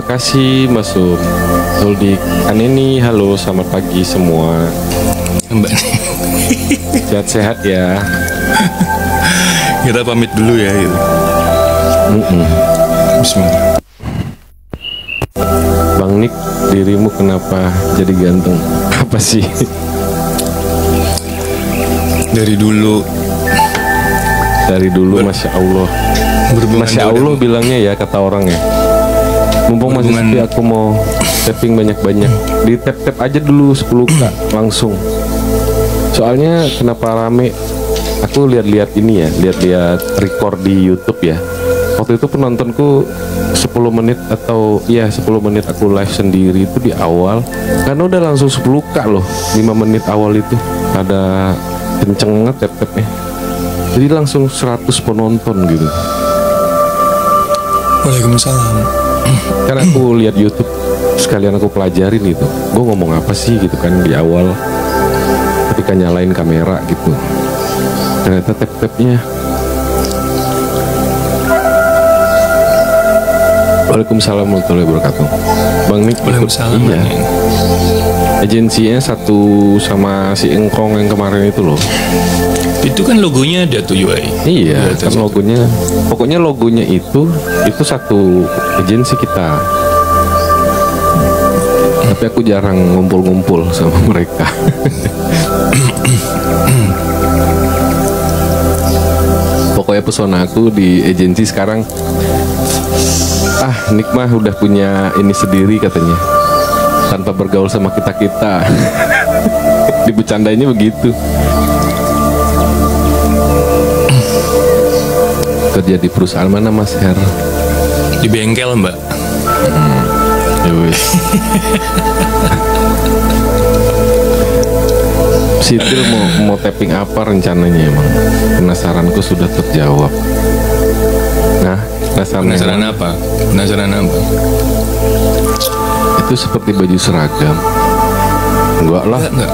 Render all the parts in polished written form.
kasih masuk. Zuldik Aneni, halo selamat pagi semua. Mbak, Sehat-sehat ya. kita pamit dulu ya gitu. Bismillah. Bang Nick, dirimu kenapa jadi ganteng? Apa sih? Dari dulu Masya Allah. berhubungan Masya Allah bilangnya ya, kata orang ya. Mumpung masih Berhubungan- sepi, aku mau tapping banyak-banyak. Di tap-tap aja dulu 10k langsung. Soalnya kenapa rame? Aku lihat-lihat ini ya, lihat-lihat record di YouTube ya. Waktu itu penontonku 10 menit atau ya 10 menit aku live sendiri itu di awal. Karena udah langsung 10k loh, 5 menit awal itu. Ada kenceng banget tap-tapnya. Jadi langsung 100 penonton gitu. Waalaikumsalam. Karena aku lihat YouTube sekalian aku pelajarin gitu. Gue ngomong apa sih gitu kan di awal ketika nyalain kamera gitu. Ternyata tap-tapnya. Waalaikumsalam warahmatullahi wabarakatuh. Bang Nick ikut. Waalaikumsalam. Iya. Agensinya satu sama si Engkong yang kemarin itu loh. Itu kan logonya ada tuh UI. Iya, Ada kan tuh. logonya. Pokoknya logonya itu satu agensi kita. Tapi aku jarang ngumpul-ngumpul sama mereka. Pokoknya pesona aku di agensi sekarang, Nick mah udah punya ini sendiri katanya, tanpa bergaul sama kita-kita. Dibercandainnya begitu. Kerja di perusahaan mana Mas Her? Di bengkel, Mbak. Ya wes. Sitil mau tapping apa rencananya emang? Penasaranku sudah terjawab. Nah, Penasaran apa? Penasaran apa? itu seperti baju seragam. Enggak lah, Enggak.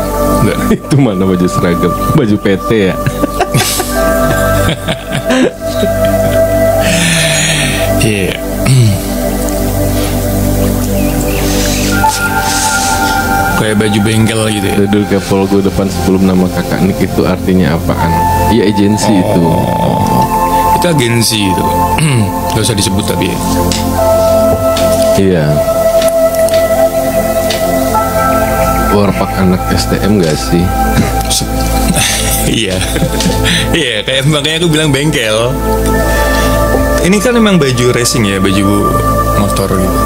itu mana baju seragam? Baju PT ya? Iya. Kayak baju bengkel gitu ya. Duduk ke polgo depan sebelum nama kakak Nick itu artinya apaan? Iya agensi itu. Itu agensi itu. Gak usah disebut tapi ya. Iya. Warpak anak STM gak sih? Iya. Iya, kayak makanya aku bilang bengkel. Ini kan emang baju racing ya, baju motor gitu.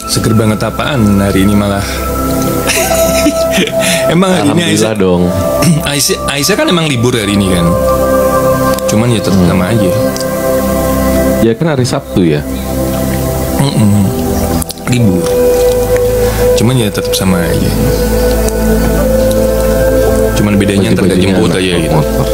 Seger banget apaan hari ini malah. Emang hari ini Alhamdulillah dong. Aisyah kan emang libur hari ini kan. Cuman ya tetap sama aja. Ya kan hari Sabtu ya. Libur. Cuman ya tetap sama aja. Cuman bedanya ntar gak Baju-bajunya jemput anak aja gitu. motor.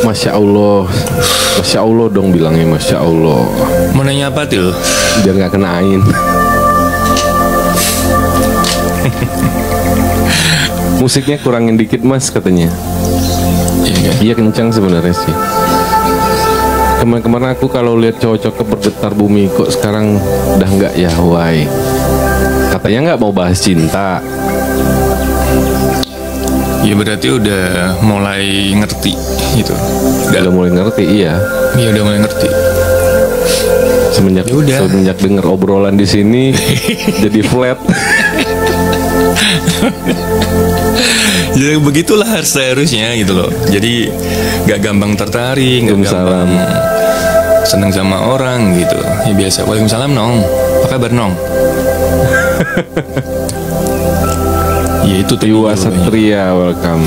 Masya Allah dong bilangnya Masya Allah. Mau nanya apa tuh? Biar nggak kenain. Musiknya kurangin dikit mas katanya. Iya kan? Iya kencang sebenarnya sih. Kemarin-kemarin aku kalau lihat cowok-cowok bergetar bumi, kok sekarang udah nggak ya, why? Katanya nggak mau bahas cinta. Ya berarti udah mulai ngerti gitu. Udah mulai ngerti, iya. Iya udah mulai ngerti. Semenjak Ya udah. denger obrolan di sini jadi flat. Jadi begitulah seharusnya gitu loh. Jadi gak gampang tertarik, gak Waalaikumsalam. gampang seneng sama orang gitu. Ya biasa. Waalaikumsalam Nong. Apa kabar Nong? Ya itu tuh Iwa dulu. Satria, welcome.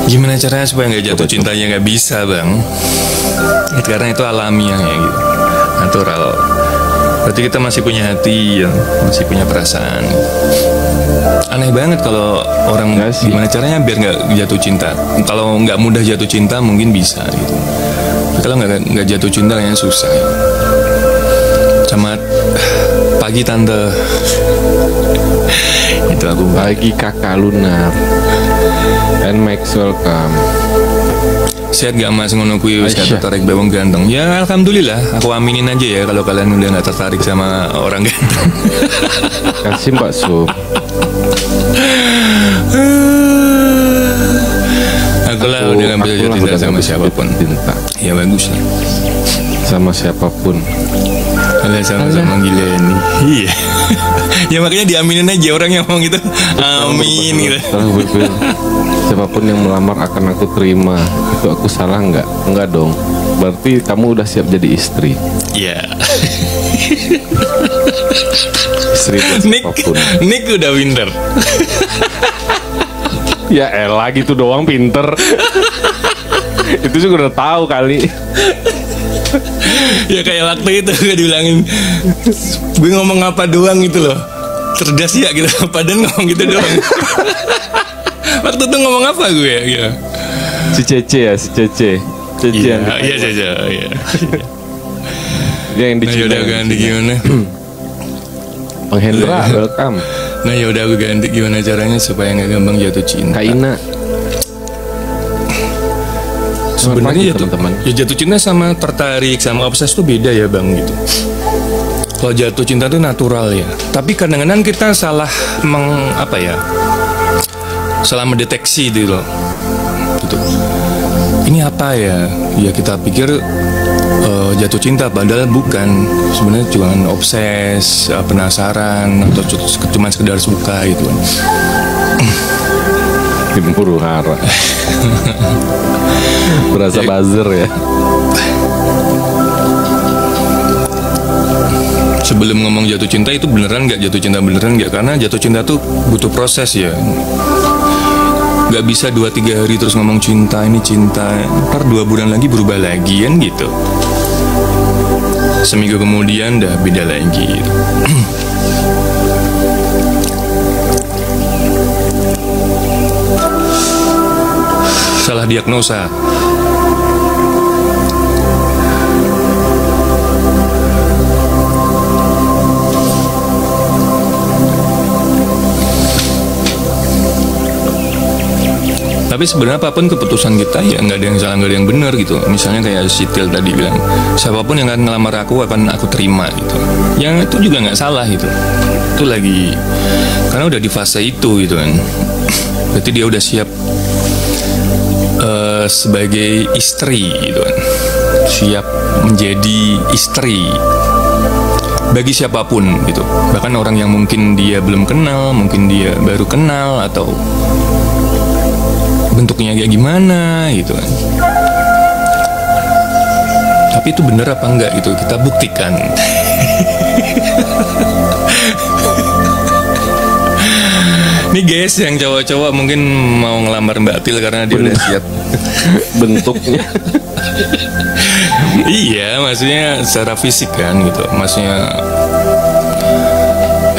Gimana caranya supaya nggak jatuh cintanya? Nggak bisa bang. Karena itu alamiah ya gitu, natural. Berarti kita masih punya hati, ya. Masih punya perasaan. Aneh banget kalau orang Nggak sih. gimana caranya biar nggak jatuh cinta. Kalau nggak mudah jatuh cinta mungkin bisa gitu. Tapi kalau nggak jatuh cinta kayaknya susah. Sama pagi tante. Itu aku Pagi kakak Lunar. And Max welcome. sehat gak mas ngono kuwi wis gak tertarik be wong ganteng. Ya alhamdulillah, aku aminin aja ya kalau kalian udah gak tertarik sama orang ganteng. Kasih Mbak Su. Aku lah udah gak bisa jatuh cinta sama siapapun. Cinta. Ya bagus lah. Sama siapapun. Alah sama-sama gila ini. Iya. Ya makanya diaminin aja orang yang ngomong gitu. Amin gitu. Siapapun yang melamar akan aku terima. Itu aku salah nggak? Enggak dong. Berarti kamu udah siap jadi istri. Iya. Istri buat siapapun. Nick udah winter. Ya elah gitu doang pinter. Itu juga udah tahu kali. Ya kayak waktu itu gue dibilangin gue ngomong apa doang gitu loh, cerdas ya gitu. Padahal ngomong gitu doang. Waktu itu ngomong apa gue ya gitu. Si Cece ya, si Cece. Cece yang Iya Cece iya. Dia yang Nah yaudah ganti gimana. Bang Hendra welcome. Nah yaudah aku ganti gimana caranya supaya gak gampang jatuh cinta. Kak Ina. Sebenarnya teman-teman. Ya jatuh cinta sama tertarik sama obses tuh beda ya bang gitu. Kalau jatuh cinta tuh natural ya. Tapi kadang-kadang kita salah salah mendeteksi gitu loh. Gitu. Ini apa ya? Ya kita pikir jatuh cinta padahal bukan. Sebenarnya cuma obses, penasaran atau cuma sekedar suka gitu. Huru hara. Berasa buzzer ya. Sebelum ngomong jatuh cinta itu beneran nggak jatuh cinta beneran nggak, karena jatuh cinta tuh butuh proses ya. Nggak bisa 2-3 hari terus ngomong cinta ini cinta, ntar 2 bulan lagi berubah lagi kan gitu. Seminggu kemudian dah beda lagi gitu. Salah diagnosa. Tapi sebenarnya apapun keputusan kita ya nggak ada yang salah nggak ada yang benar gitu. Misalnya kayak Sitil tadi bilang, siapapun yang akan ngelamar aku akan aku terima gitu. Yang itu juga nggak salah gitu. Itu lagi karena udah di fase itu gitu kan. Berarti dia udah siap sebagai istri gitu kan, siap menjadi istri bagi siapapun gitu, bahkan orang yang mungkin dia belum kenal, mungkin dia baru kenal atau bentuknya kayak gimana gitu kan. Tapi itu bener apa enggak gitu kita buktikan. Nih guys yang cowok-cowok mungkin mau ngelamar Mbak Til karena dia udah siap bentuknya. Iya, maksudnya secara fisik kan gitu. Maksudnya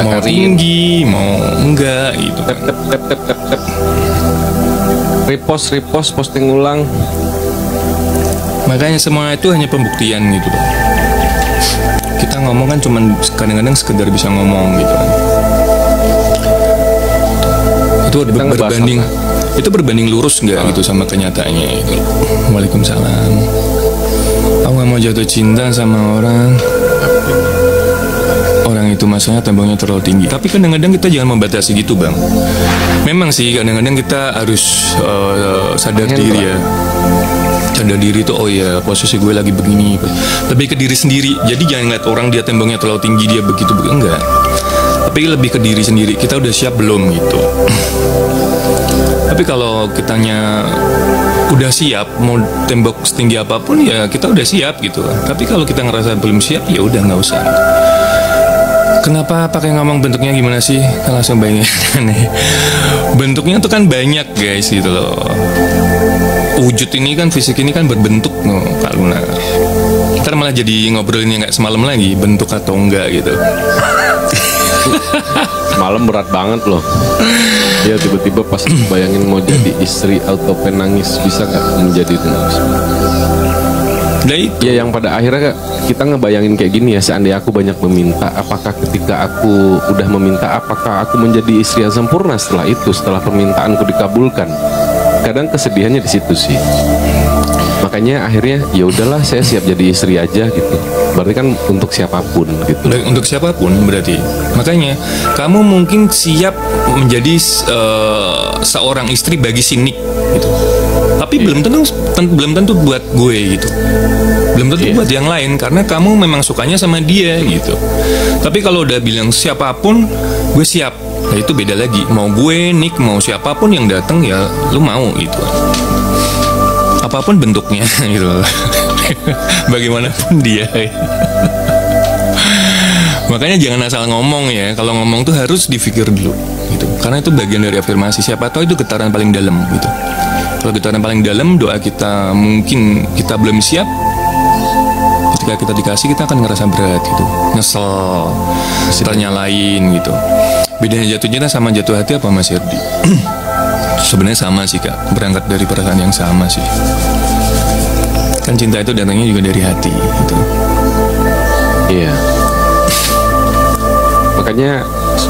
mau tinggi, mau enggak gitu kan. Repost posting ulang. Makanya semua itu hanya pembuktian gitu loh. Kita ngomong kan cuman kadang-kadang sekedar bisa ngomong gitu kan. Itu berbanding itu berbanding lurus nggak gitu sama kenyataannya itu. Waalaikumsalam. Aku nggak mau jatuh cinta sama orang itu maksudnya temboknya terlalu tinggi. Tapi kadang-kadang kita jangan membatasi gitu bang. Memang sih kadang-kadang kita harus sadar diri ya. Sadar diri itu oh ya posisi gue lagi begini. Lebih ke diri sendiri. Jadi jangan ngeliat orang dia temboknya terlalu tinggi dia begitu enggak. Tapi lebih ke diri sendiri. Kita udah siap belum gitu. Tapi kalau kitanya udah siap mau tembok setinggi apapun ya kita udah siap gitu. Tapi kalau kita ngerasa belum siap ya udah nggak usah. Kenapa pakai ngomong bentuknya gimana sih? Kan langsung bayangin aneh. Bentuknya tuh kan banyak guys gitu loh. Wujud ini kan fisik ini kan berbentuk loh Kak Luna. Ntar malah jadi ngobrolinnya nggak semalam lagi bentuk atau enggak gitu. Malam berat banget loh. Dia tiba-tiba pas bayangin mau jadi istri auto penangis bisa nggak menjadi nangis? Nah itu. Ya yang pada akhirnya kita ngebayangin kayak gini ya, seandainya aku banyak meminta, apakah ketika aku udah meminta, apakah aku menjadi istri yang sempurna setelah itu, setelah permintaanku dikabulkan? Kadang kesedihannya di situ sih. Makanya akhirnya ya udahlah, saya siap jadi istri aja gitu. Berarti kan untuk siapapun gitu. Untuk siapapun berarti. Makanya kamu mungkin siap menjadi seorang istri bagi si Nick gitu. Tapi belum tentu buat gue gitu. Belum tentu buat yang lain, karena kamu memang sukanya sama dia gitu. Tapi kalau udah bilang siapapun, gue siap. Nah itu beda lagi. Mau gue, Nick, mau siapapun yang datang ya lu mau gitu. Apapun bentuknya gitu. Bagaimanapun dia. Makanya jangan asal ngomong ya. Kalau ngomong tuh harus dipikir dulu gitu. Karena itu bagian dari afirmasi. Siapa tahu itu getaran paling dalam gitu. Kalau getaran paling dalam, doa kita mungkin kita belum siap. Ketika kita dikasih, kita akan ngerasa berat gitu, nyesel, ternyalain gitu. Bedanya jatuh cinta sama jatuh hati apa Mas Herdi? Sebenarnya sama sih Kak, berangkat dari perasaan yang sama sih. Kan cinta itu datangnya juga dari hati gitu. Iya. Makanya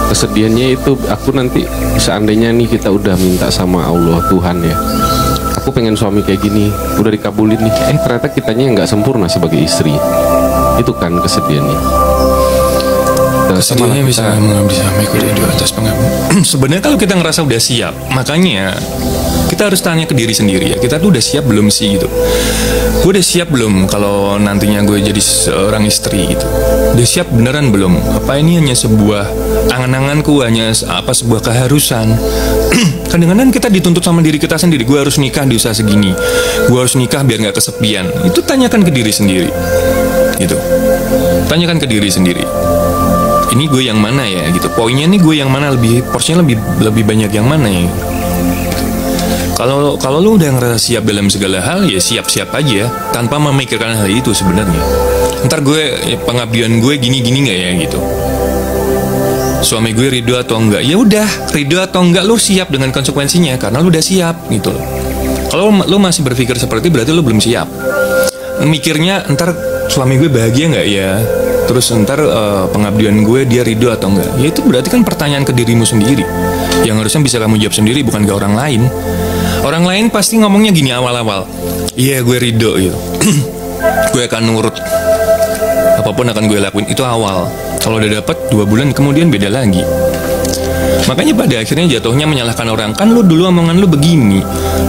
kesedihannya itu aku nanti seandainya nih kita udah minta sama Allah Tuhan ya, aku pengen suami kayak gini, udah dikabulin nih, ternyata kitanya nggak sempurna sebagai istri. Itu kan kesedihannya. Kesedihannya bisa mengambil sampai di atas pengambil. Sebenarnya kalau kita ngerasa udah siap, makanya kita harus tanya ke diri sendiri ya, kita tuh udah siap belum sih gitu. Gue udah siap belum kalau nantinya gue jadi seorang istri gitu. Udah siap beneran belum? Apa ini hanya sebuah angan-anganku, hanya apa sebuah keharusan? Kadang-kadang kita dituntut sama diri kita sendiri. Gue harus nikah di usia segini, gue harus nikah biar nggak kesepian. Itu tanyakan ke diri sendiri gitu. Tanyakan ke diri sendiri, ini gue yang mana ya gitu, poinnya nih gue yang mana, lebih porsinya lebih banyak yang mana ya. Kalau lu udah ngerasa siap dalam segala hal, ya siap-siap aja tanpa memikirkan hal itu sebenarnya. Ntar gue pengabdian gue gini-gini nggak ya gitu, suami gue ridho atau enggak, ya udah ridho atau enggak lu siap dengan konsekuensinya karena lu udah siap gitu. Kalau lu masih berpikir seperti itu, berarti lu belum siap. Mikirnya ntar suami gue bahagia nggak ya, terus ntar pengabdian gue dia ridho atau enggak, ya itu berarti kan pertanyaan ke dirimu sendiri yang harusnya bisa kamu jawab sendiri, bukan ke orang lain. Orang lain pasti ngomongnya gini awal-awal, iya gue ridho gitu. Gue akan nurut, apapun akan gue lakuin, itu awal. Kalau udah dapat 2 bulan kemudian beda lagi. Makanya pada akhirnya jatuhnya menyalahkan orang, kan lu dulu omongan lu begini,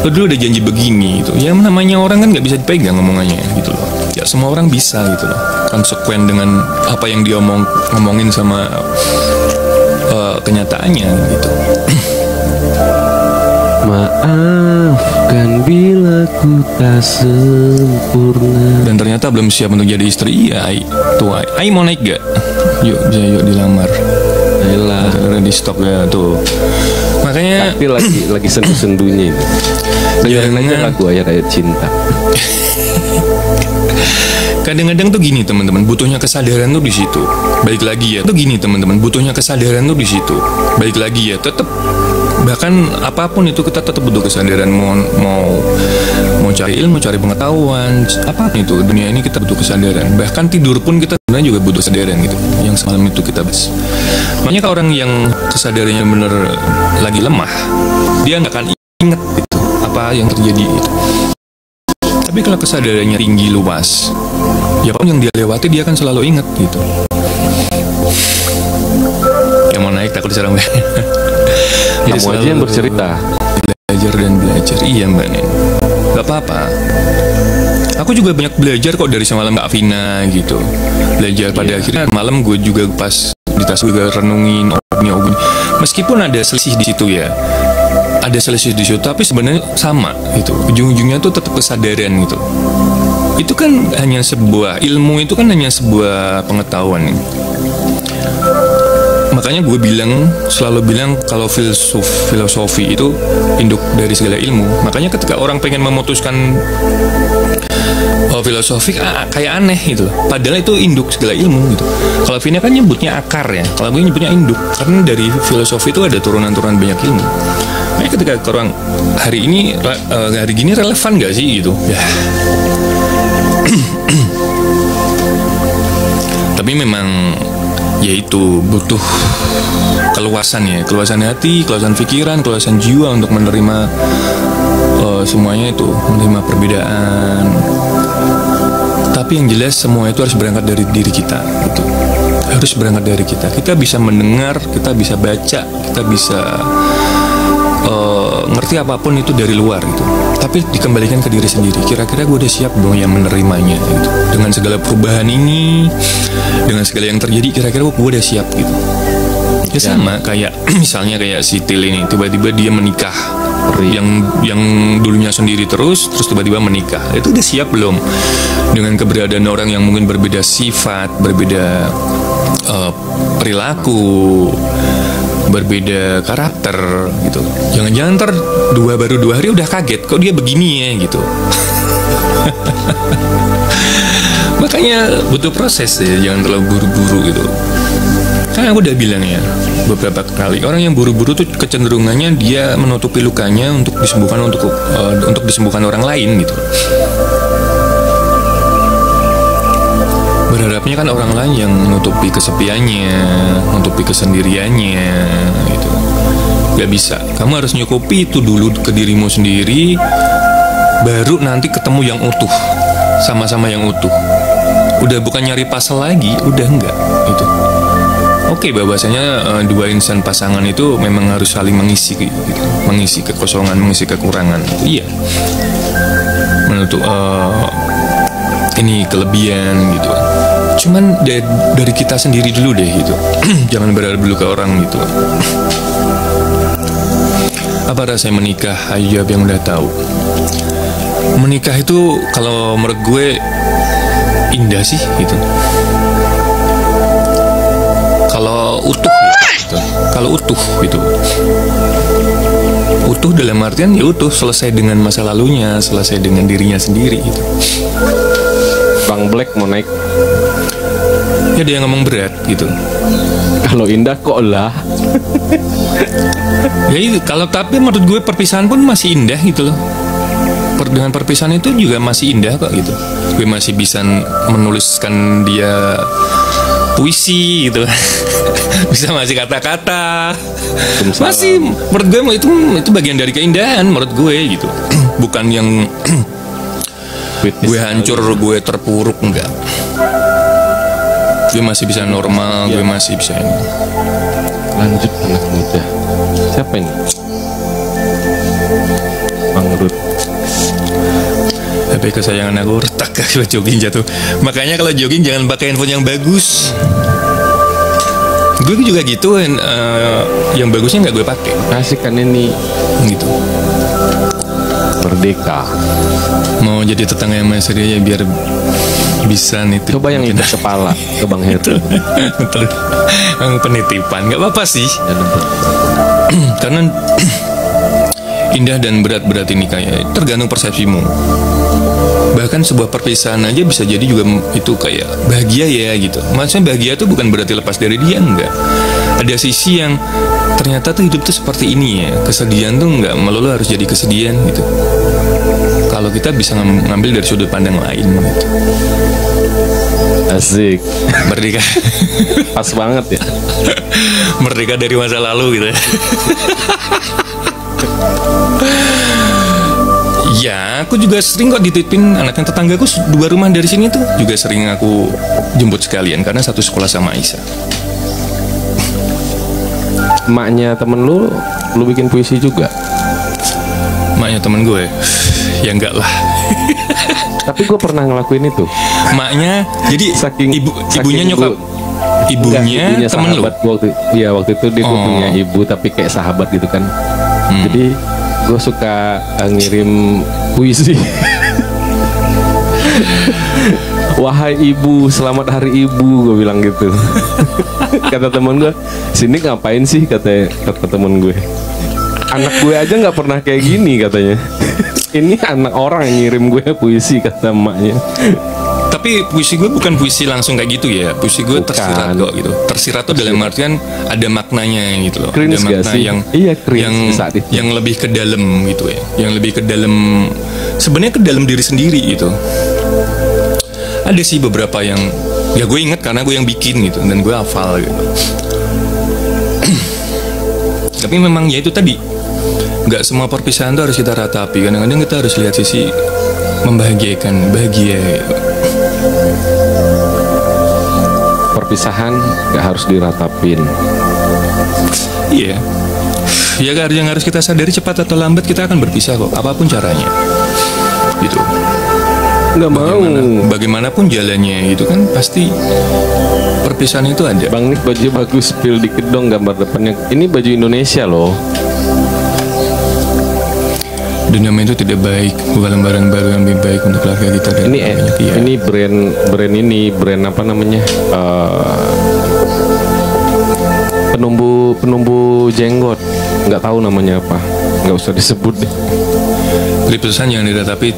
lu dulu udah janji begini gitu. Ya namanya orang kan nggak bisa dipegang omongannya gitu loh. Ya semua orang bisa gitu loh, konsekuen dengan apa yang dia ngomongin sama kenyataannya gitu. Maafkan bila ku tak sempurna. Dan ternyata belum siap untuk jadi istri. Iya, tuh, Ai mau naik gak? Yuk, bisa yuk dilamar. Ayolah, ada di stok ya tuh. Makanya tapi lagi sendu-sendunya itu. Dengerin aja lagu Ayat-Ayat Cinta. Kadang-kadang tuh gini teman-teman, butuhnya kesadaran tuh di situ. Balik lagi ya, tuh gini teman-teman, butuhnya kesadaran tuh di situ. Balik lagi ya, tetap, bahkan apapun itu kita tetap butuh kesadaran. Mau cari ilmu, cari pengetahuan, apapun itu dunia ini kita butuh kesadaran. Bahkan tidur pun kita sebenarnya juga butuh kesadaran gitu. Yang semalam itu kita bahas. Makanya kalau orang yang kesadarannya bener lagi lemah, dia nggak akan inget gitu apa yang terjadi gitu. Tapi kalau kesadarannya tinggi luas, ya apapun yang dia lewati dia akan selalu ingat gitu. Yang mau naik takut diserang. Kamu aja yang bercerita. Belajar dan belajar. Iya Mbak Nen, gak apa-apa. Aku juga banyak belajar kok dari semalam Kak Vina gitu. Belajar pada akhirnya malam gue juga pas di tas gue renungin opini. Meskipun ada selisih di situ ya, ada selisih di situ, tapi sebenarnya sama gitu. Ujung-ujungnya tuh tetap kesadaran gitu. Itu kan hanya sebuah ilmu, itu kan hanya sebuah pengetahuan. Makanya gue selalu bilang kalau filosofi itu induk dari segala ilmu. Makanya ketika orang pengen memutuskan filosofi kayak aneh gitu loh. Padahal itu induk segala ilmu gitu. Kalau Vina kan nyebutnya akar ya, kalau gue nyebutnya induk. Karena dari filosofi itu ada turunan-turunan banyak ilmu. Makanya ketika orang hari gini relevan gak sih gitu ya. Tapi memang yaitu butuh keluasan hati, keluasan pikiran, keluasan jiwa untuk menerima semuanya itu, menerima perbedaan. Tapi yang jelas semua itu harus berangkat dari diri kita gitu. Harus berangkat dari kita. Kita bisa mendengar, kita bisa baca, kita bisa ngerti apapun itu dari luar gitu. Tapi dikembalikan ke diri sendiri. Kira-kira gue udah siap belum yang menerimanya gitu. Dengan segala perubahan ini, dengan segala yang terjadi, kira-kira gue udah siap gitu. Ya sama kayak misalnya kayak si Til ini, tiba-tiba dia menikah. Yang dulunya sendiri terus tiba-tiba menikah. Itu udah siap belum dengan keberadaan orang yang mungkin berbeda sifat, berbeda perilaku, berbeda karakter gitu. Jangan-jangan ntar baru 2 hari udah kaget kok dia begini ya gitu. Makanya butuh proses ya, jangan terlalu buru-buru gitu. Karena aku udah bilang ya beberapa kali, orang yang buru-buru tuh kecenderungannya dia menutupi lukanya untuk disembuhkan orang lain gitu. Berharapnya kan orang lain yang menutupi kesepiannya, menutupi kesendiriannya gitu. Gak bisa. Kamu harus nyukupi itu dulu ke dirimu sendiri, baru nanti ketemu yang utuh, sama-sama yang utuh. Udah bukan nyari pasal lagi, udah enggak gitu. Oke, bahwasanya dua insan pasangan itu memang harus saling mengisi gitu. Mengisi kekosongan, mengisi kekurangan. Iya. Menutup ini kelebihan gitu. Cuman dari kita sendiri dulu deh gitu. Jangan berharap dulu ke orang gitu. Apa rasanya menikah? Ayo yang udah tahu. Menikah itu kalau menurut gue indah sih gitu. Kalau utuh gitu. Kalau utuh gitu. Utuh dalam artian ya utuh, selesai dengan masa lalunya, selesai dengan dirinya sendiri gitu. Bang Black mau naik. Ya dia ngomong berat gitu. Kalau indah kok lah. Ya kalau tapi menurut gue perpisahan pun masih indah gitu loh. Dengan perpisahan itu juga masih indah kok gitu. Gue masih bisa menuliskan dia puisi gitu. Bisa masih kata-kata. Masih menurut gue itu bagian dari keindahan menurut gue gitu. Bukan yang gue hancur, gue terpuruk, enggak. Gue masih bisa normal, gue masih bisa ini. Lanjut anak muda. Siapa ini? Bang Rud. HP kesayangan aku retak kalau jogging jatuh. Makanya kalau jogging jangan pakai handphone yang bagus. Gue juga gitu, yang bagusnya nggak gue pakai. Kasihkan ini gitu. Merdeka. Mau jadi tetangga yang Mas Ria ya biar bisa nitip. Coba yang indah kepala ke Bang Heru. Yang penitipan nggak apa-apa sih. Karena indah dan berat ini kayak tergantung persepsimu. Bahkan sebuah perpisahan aja bisa jadi juga itu kayak bahagia ya gitu. Maksudnya bahagia tuh bukan berarti lepas dari dia, enggak. Ada sisi yang ternyata tuh hidup tuh seperti ini ya. Kesedihan tuh enggak melulu harus jadi kesedihan gitu. Kalau kita bisa ngambil dari sudut pandang lain gitu. Asik. Merdeka. Pas banget ya. Merdeka dari masa lalu gitu. Ya, aku juga sering kok dititipin anaknya tetanggaku 2 rumah dari sini tuh juga sering aku jemput sekalian karena satu sekolah sama Aisyah. Emaknya temen lu bikin puisi juga? Emaknya temen gue, ya enggak lah. Tapi gue pernah ngelakuin itu. Emaknya, jadi ibunya nyokap. Ibunya temen lu? Waktu itu dia punya ibu tapi kayak sahabat gitu kan. Jadi gue suka ngirim puisi. Wahai ibu, selamat hari ibu, gue bilang gitu. Kata temen gue, sini ngapain sih, kata temen gue. Anak gue aja nggak pernah kayak gini katanya. Ini anak orang yang ngirim gue puisi, kata emaknya. Tapi puisi gue bukan puisi langsung kayak gitu ya. Puisi gue tersirat kok gitu. Tersirat tuh dalam artian ada maknanya gitu loh. Cringe ada makna yang lebih ke dalam gitu ya. Yang lebih ke dalam, sebenarnya ke dalam diri sendiri gitu. Ada sih beberapa yang Ya gue inget karena gue yang bikin gitu, dan gue hafal gitu. Tapi memang ya itu tadi, nggak semua perpisahan tuh harus kita ratapi. Kadang-kadang kita harus lihat sisi membahagiakan, bahagia gitu. Perpisahan nggak harus diratapin. Iya. Ya yang harus kita sadari, cepat atau lambat kita akan berpisah kok, apapun caranya. Gitu. Nggak mau. Bagaimanapun jalannya itu kan pasti perpisahan itu ada. Bang Nik baju bagus, spill dikit dong gambar depannya. Ini baju Indonesia loh. Dendam itu tidak baik, bukan lembaran baru yang lebih baik untuk keluarga kita. Dan ini brand apa namanya? Penumbuh jenggot, nggak tahu namanya apa, nggak usah disebut deh. Keputusan yang diratapi,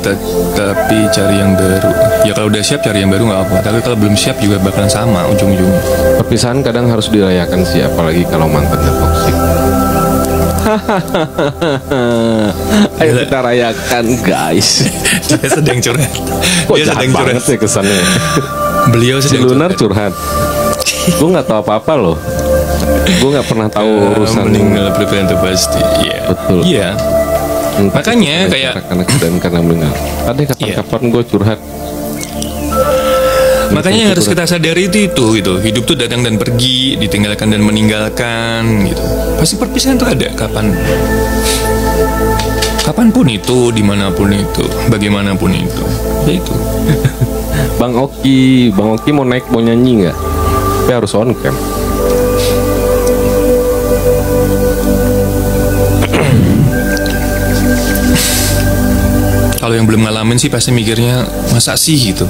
tapi cari yang baru. Ya kalau udah siap cari yang baru nggak apa, tapi kalau belum siap juga bakalan sama ujung-ujungnya. Perpisahan kadang harus dirayakan sih, apalagi kalau mantannya toksik. Ayo kita rayakan guys. Dia sedang curhat. Dia sedang curhat sih kesannya. Beliau sedang Lunar curhat. Gue nggak tahu apa-apa loh. Gue nggak pernah tahu urusan. Meninggal preventif pasti. Iya. Betul. Iya. Makanya kayak karena meninggal. Ada kapan-kapan gue curhat. Makanya yang harus kita sadari itu gitu. Hidup tuh datang dan pergi, ditinggalkan dan meninggalkan gitu. Pasti perpisahan tuh ada kapanpun itu, dimanapun itu, bagaimanapun itu. Ya itu. Bang Oki mau naik, mau nyanyi nggak? Tapi harus on cam. Kalau yang belum ngalamin sih pasti mikirnya masa sih gitu.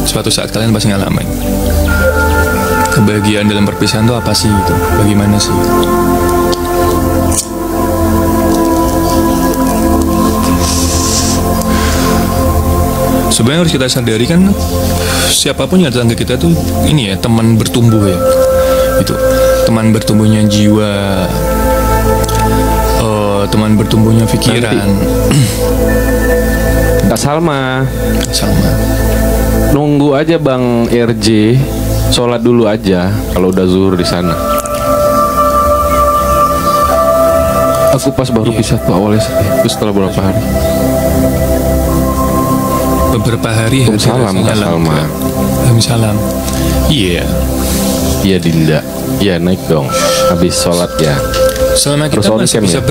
Suatu saat kalian pasti ngalamin. Kebahagiaan dalam perpisahan itu apa sih gitu? Bagaimana sih? Sebenarnya harus kita sadari kan, siapapun yang datang ke kita tuh ini ya, teman bertumbuh ya. Itu teman bertumbuhnya jiwa, teman bertumbuhnya pikiran. Kak Salma. Nunggu aja Bang RJ sholat dulu aja kalau udah zuhur di sana. Aku pas baru pisah tuh awalnya sedih. Terus setelah berapa hari? Beberapa hari. Salam Kak Salma. Salam. Iya. Iya Dinda. Iya naik dong. Habis sholat ya. Selama kita masih bisa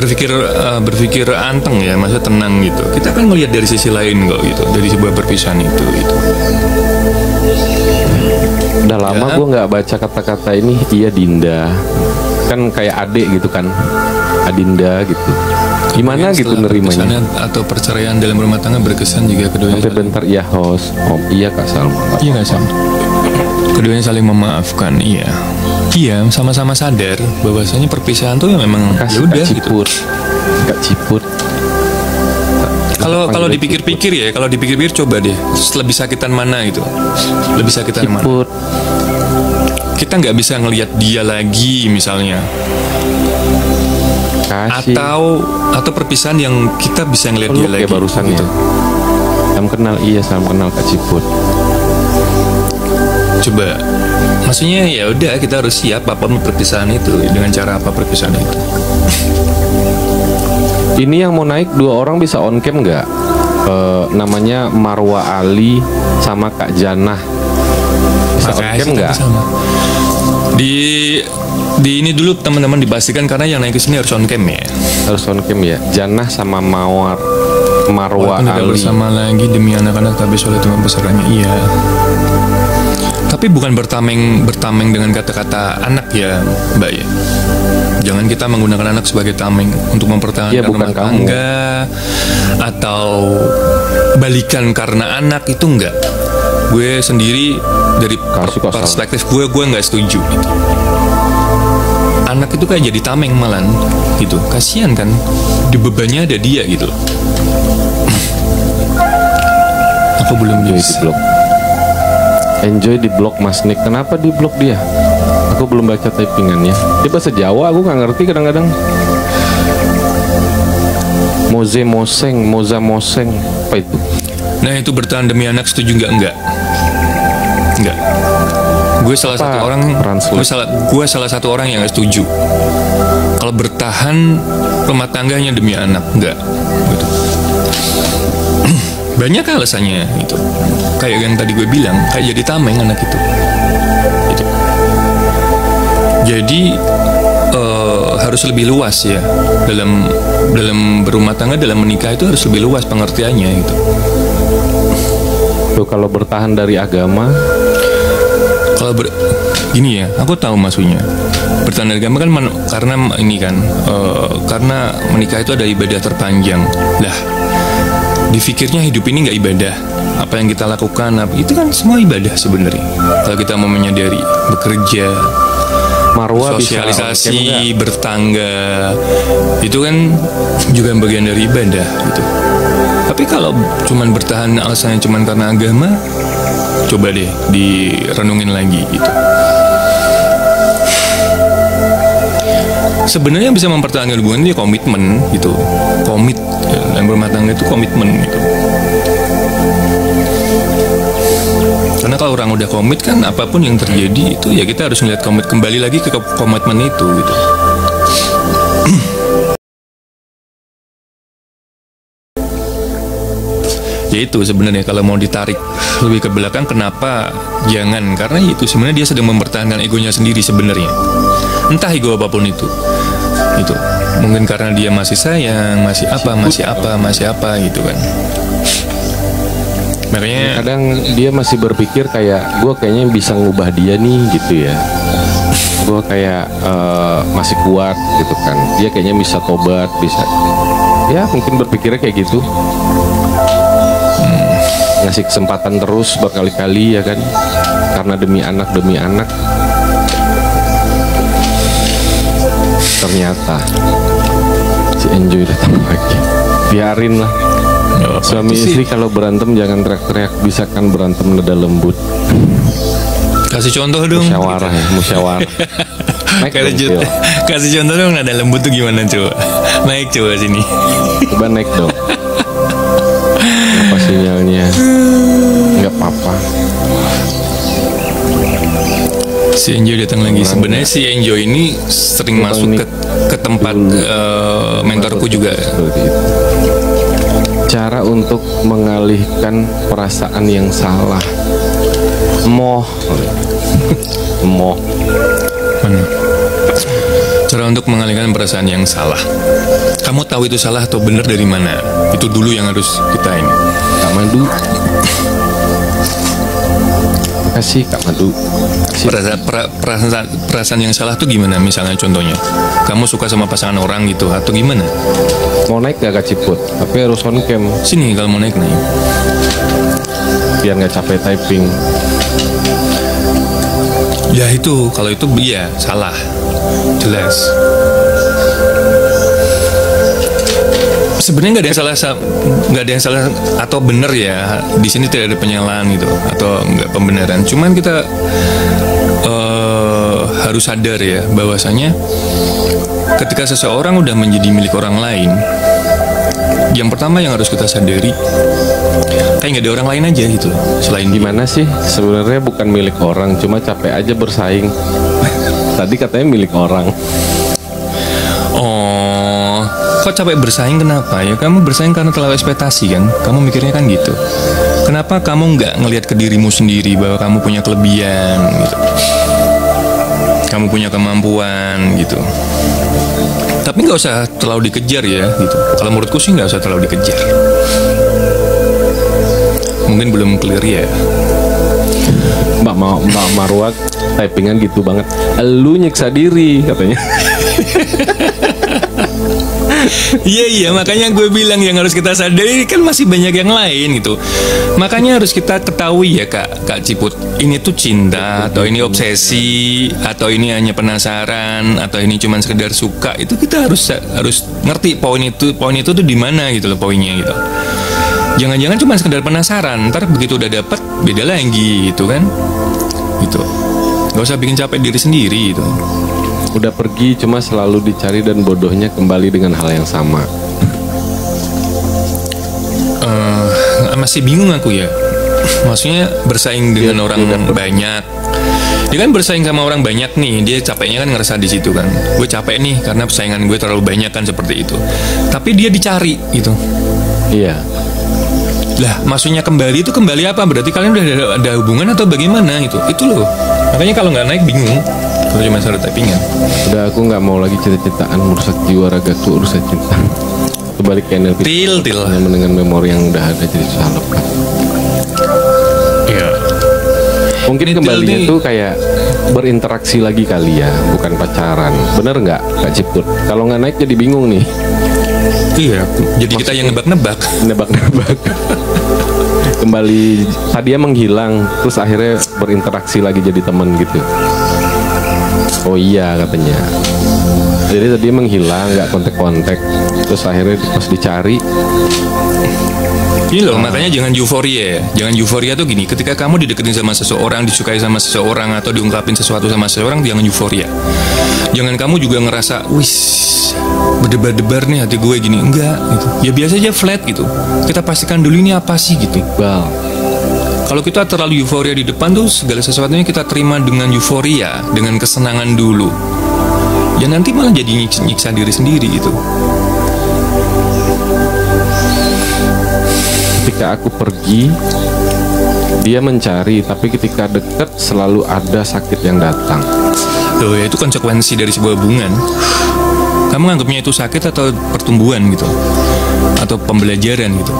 berpikir anteng ya, masa tenang gitu. Kita kan ngelihat dari sisi lain kok gitu, dari sebuah perpisahan itu gitu. Udah lama gue nggak baca kata-kata ini. Iya Dinda. Kan kayak adik gitu kan. Adinda gitu. Gimana gitu nerimanya? Atau perceraian dalam rumah tangga berkesan juga keduanya. Sampai bentar iya host. Iya Kak Salma. Iya Kak Salma. Keduanya saling memaafkan. Iya. Iya, sama-sama sadar bahwasanya perpisahan tuh ya memang ya udah gitu. Gak ciput. Kalau dipikir-pikir ya, kalau dipikir-pikir coba deh, lebih sakitan mana gitu? Lebih sakitan mana? Kita nggak bisa ngelihat dia lagi misalnya. Kasih. Atau perpisahan yang kita bisa ngelihat dia lagi. Barusan gitu. Salam kenal Kak Ciput. Coba, maksudnya ya udah kita harus siap apa perpisahan itu, dengan cara apa perpisahan itu. Ini yang mau naik 2 orang bisa on cam nggak? Namanya Marwa Ali sama Kak Janah. Bisa on cam nggak? Di ini dulu teman-teman dipastikan karena yang naik ke sini harus on cam ya. Harus on cam ya. Janah sama Marwa Ali. Bersama lagi demi anak-anak tapi oleh Tuhan besarnya. Iya. Tapi bukan bertameng dengan kata-kata anak ya Mbak ya. Jangan kita menggunakan anak sebagai tameng untuk mempertahankan rumah tangga atau balikan karena anak, itu enggak. Gue sendiri dari perspektif gue nggak setuju gitu. Anak itu kayak jadi tameng malan gitu. Kasihan kan, di bebannya ada dia gitu. Aku belum bisa. Enjoy di blog Mas Nick. Kenapa di blog dia? Aku belum baca typingannya. Dia bahasa Jawa, aku nggak ngerti kadang-kadang. Moza moseng, apa itu? Nah itu bertahan demi anak, setuju nggak? Enggak. Gue salah satu orang, gue salah satu orang yang gak setuju kalau bertahan rumah tangga hanya demi anak, enggak. Gitu. Banyak alasannya gitu. Kayak yang tadi gue bilang, kayak jadi tameng anak itu. Gitu. Jadi harus lebih luas ya dalam berumah tangga, dalam menikah itu harus lebih luas pengertiannya gitu. Tuh kalau bertahan dari agama, kalau gini ya, aku tahu maksudnya. Bertahan dari agama kan karena ini kan karena menikah itu ada ibadah terpanjang. Lah, dipikirnya hidup ini nggak ibadah. Apa yang kita lakukan itu kan semua ibadah sebenarnya. Kalau kita mau menyadari, bekerja, marwah, sosialisasi, bertangga, itu kan juga bagian dari ibadah gitu. Tapi kalau cuman bertahan alasannya cuman karena agama, coba deh direnungin lagi gitu. Sebenarnya bisa mempertahankan hubungan itu ya komitmen gitu. Komit dan berumah tangga itu komitmen gitu. Karena kalau orang udah komit kan apapun yang terjadi itu ya kita harus ngeliat kembali lagi ke komitmen itu gitu. Ya itu sebenarnya kalau mau ditarik lebih ke belakang, kenapa jangan, karena itu sebenarnya dia sedang mempertahankan egonya sendiri sebenarnya, entah ego apapun itu mungkin karena dia masih sayang, masih apa gitu kan. Makanya kadang dia masih berpikir kayak gue kayaknya bisa ngubah dia nih gitu ya, gue kayak masih kuat gitu kan, dia kayaknya bisa tobat, bisa ya mungkin berpikirnya kayak gitu. Ngasih kesempatan terus berkali-kali ya kan, karena demi anak ternyata si Enjoy datang lagi. Biarin lah, suami istri kalau berantem jangan teriak-teriak, bisa kan berantem nada lembut. Kasih contoh dong. Musyawarah. Kasih contoh dong, nada lembut tuh gimana coba? Naik coba sini. Coba naik dong. Apa sinyalnya? Nggak apa-apa. Si Enjoy datang lagi. Sebenarnya si Enjoy ini sering masuk ke tempat mentorku juga. Cara untuk mengalihkan perasaan yang salah. Moh. Mana? Cara untuk mengalihkan perasaan yang salah. Kamu tahu itu salah atau benar dari mana? Itu dulu yang harus kita ini. Kak Madu. Kasih Kak Madu. Perasaan yang salah tuh gimana? Misalnya contohnya, kamu suka sama pasangan orang gitu atau gimana? Mau naik gak Kak Ciput? Tapi harus on cam. Sini kalau mau naik. Biar nggak capek typing. Ya itu, kalau itu iya salah, jelas. Sebenarnya nggak ada yang salah atau benar ya. Di sini tidak ada penyalaan gitu atau nggak pembenaran. Cuman kita harus sadar ya bahwasanya ketika seseorang udah menjadi milik orang lain, yang pertama yang harus kita sadari kayak nggak ada orang lain aja gitu selain gimana dia. Sih sebenarnya bukan milik orang, cuma capek aja bersaing. Tadi katanya milik orang. Oh, kok capek bersaing kenapa ya? Kamu bersaing karena terlalu ekspektasi kan? Kamu mikirnya kan gitu. Kenapa kamu nggak ngelihat ke dirimu sendiri bahwa kamu punya kelebihan gitu? Kamu punya kemampuan gitu. Tapi nggak usah terlalu dikejar ya gitu. Kalau menurutku sih nggak usah terlalu dikejar. Mungkin belum clear ya. Mbak Marwah typingan gitu banget. Lu nyiksa diri katanya. Iya makanya gue bilang yang harus kita sadari kan masih banyak yang lain gitu. Makanya harus kita ketahui ya Kak Ciput, ini tuh cinta atau ini obsesi atau ini hanya penasaran atau ini cuma sekedar suka. Itu kita harus ngerti poin itu tuh di mana gitu loh poinnya gitu. Jangan-jangan cuma sekedar penasaran, ntar begitu udah dapet beda lagi gitu kan. Gitu. Gak usah bikin capek diri sendiri gitu. Udah pergi cuma selalu dicari dan bodohnya kembali dengan hal yang sama. Masih bingung aku ya. Maksudnya bersaing dengan orang banyak Dia kan bersaing sama orang banyak nih, dia capeknya kan ngerasa di situ kan. Gue capek nih karena persaingan gue terlalu banyak kan, seperti itu. Tapi dia dicari gitu. Iya. Lah, maksudnya kembali itu kembali apa? Berarti kalian udah ada hubungan atau bagaimana gitu? Itu loh. Makanya kalau nggak naik bingung. Kalau cuma salah typingan. Udah, aku nggak mau lagi cerita-citaan merusak jiwa ragaku, urusan cinta. Kembali ke NLP. Til. Dengan memori yang udah ada jadi susah lepas. Iya. Mungkin kembalinya tuh kayak berinteraksi lagi kali ya, bukan pacaran. Bener nggak, Kak Ciput? Kalau nggak naik jadi bingung nih. Iya. Jadi kita yang nebak-nebak. Nebak-nebak. Kembali tadinya menghilang, terus akhirnya berinteraksi lagi jadi teman gitu. Oh iya katanya. Jadi tadi menghilang, nggak kontak-kontak, terus akhirnya pas dicari. Ini loh, makanya jangan euforia ya. Jangan euforia tuh gini, ketika kamu dideketin sama seseorang, disukai sama seseorang, atau diungkapin sesuatu sama seseorang, jangan euforia. Jangan kamu juga ngerasa, wis, berdebar-debar nih hati gue gini. Enggak gitu. Ya biasa aja flat gitu. Kita pastikan dulu ini apa sih gitu. Wow. Kalau kita terlalu euforia di depan tuh, segala sesuatunya kita terima dengan euforia, dengan kesenangan dulu. Ya nanti malah jadi nyiksa diri sendiri gitu. Ketika aku pergi, dia mencari, tapi ketika dekat selalu ada sakit yang datang. Loh, ya itu konsekuensi dari sebuah hubungan. Kamu nganggapnya itu sakit atau pertumbuhan gitu, atau pembelajaran gitu.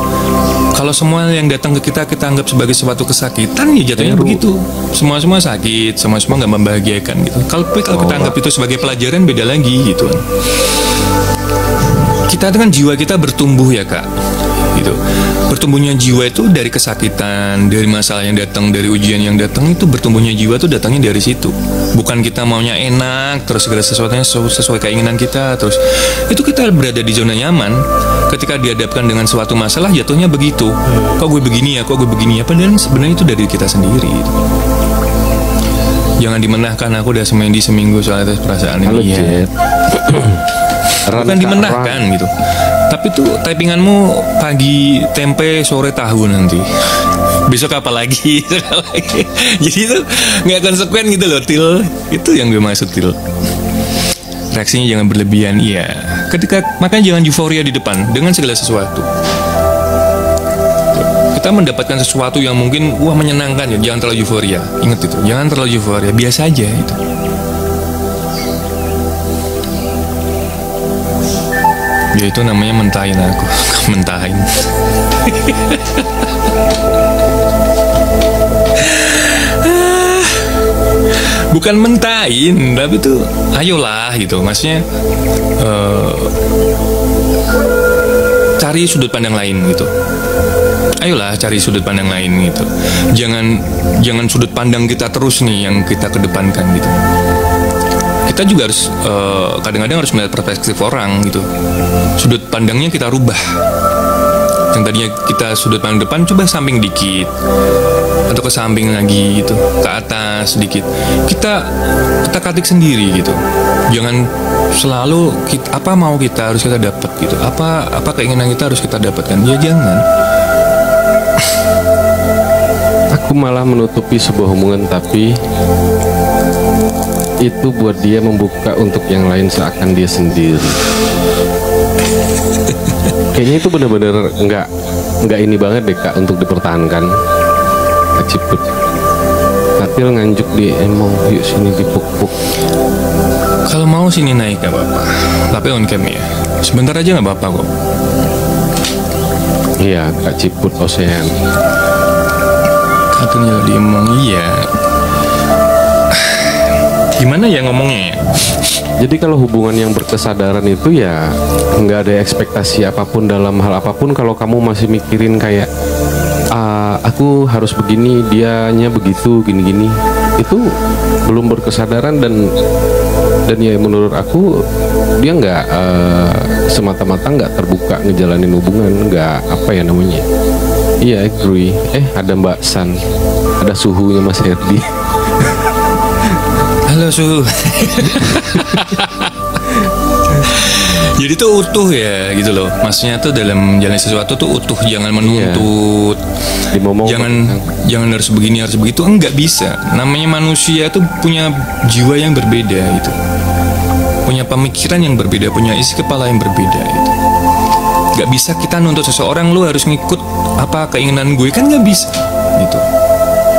Kalau semua yang datang ke kita anggap sebagai suatu kesakitan, ya jatuhnya begitu. Semua sakit, semua nggak membahagiakan gitu. Kalau kita anggap itu sebagai pelajaran, beda lagi gitu. Kita dengan jiwa kita bertumbuh ya Kak, gitu. Bertumbuhnya jiwa itu dari kesakitan, dari masalah yang datang, dari ujian yang datang, itu bertumbuhnya jiwa itu datangnya dari situ. Bukan kita maunya enak, terus segala sesuatunya sesuai keinginan kita, terus itu kita berada di zona nyaman. Ketika dihadapkan dengan suatu masalah, jatuhnya begitu. Kok gue begini ya, padahal sebenarnya itu dari kita sendiri. Jangan dimenahkan, aku udah seminggu soal atas perasaan ini ya. Bukan dimenahkan gitu. Tapi tuh typinganmu pagi tempe, sore tahu nanti. Besok apa lagi? Jadi itu nggak konsekuen gitu loh, Til. Itu yang gue maksud, Til. Reaksinya jangan berlebihan, iya. Makanya jangan euforia di depan dengan segala sesuatu. Kita mendapatkan sesuatu yang mungkin menyenangkan ya, jangan terlalu euforia. Ingat itu, jangan terlalu euforia, biasa aja itu. Ya itu namanya mentahin aku. Mentahin. Bukan mentahin, tapi tuh ayolah gitu. Maksudnya cari sudut pandang lain gitu. Ayolah cari sudut pandang lain gitu. Jangan sudut pandang kita terus nih yang kita kedepankan gitu. Kita juga harus kadang-kadang harus melihat perspektif orang gitu. Sudut pandangnya kita rubah. Yang tadinya kita sudut pandang depan, coba samping dikit, atau ke samping lagi gitu, ke atas sedikit. Kita katik sendiri gitu. Jangan selalu apa mau kita harus kita dapat gitu. Apa keinginan kita harus kita dapatkan. Ya jangan. Aku malah menutupi sebuah hubungan, tapi itu buat dia membuka untuk yang lain seakan dia sendiri. Kayaknya itu benar-benar nggak ini banget deh Kak untuk dipertahankan. Kaciput. Katil nganjuk di emong, yuk sini dipuk-puk. Kalau mau sini naik gak apa-apa, tapi on cam ya. Sebentar aja gak apa-apa kok. Iya, Kak Ciput Ocean. Katil jadi emong, iya. Gimana ya ngomongnya ya? Jadi kalau hubungan yang berkesadaran itu ya nggak ada ekspektasi apapun dalam hal apapun. Kalau kamu masih mikirin kayak aku harus begini, dianya begitu, gini-gini, itu belum berkesadaran dan ya menurut aku dia nggak semata-mata nggak terbuka ngejalanin hubungan, nggak apa ya namanya. Iya, agree. Ada Mbak San, ada suhunya Mas Herdi. Halo Suhu. Jadi tuh utuh ya gitu loh. Maksudnya tuh dalam jalan sesuatu tuh utuh, jangan menuntut. Jangan harus begini harus begitu, enggak bisa. Namanya manusia tuh punya jiwa yang berbeda gitu. Punya pemikiran yang berbeda, punya isi kepala yang berbeda gitu. Gak bisa kita nuntut seseorang lu harus ngikut apa keinginan gue, kan gak bisa gitu.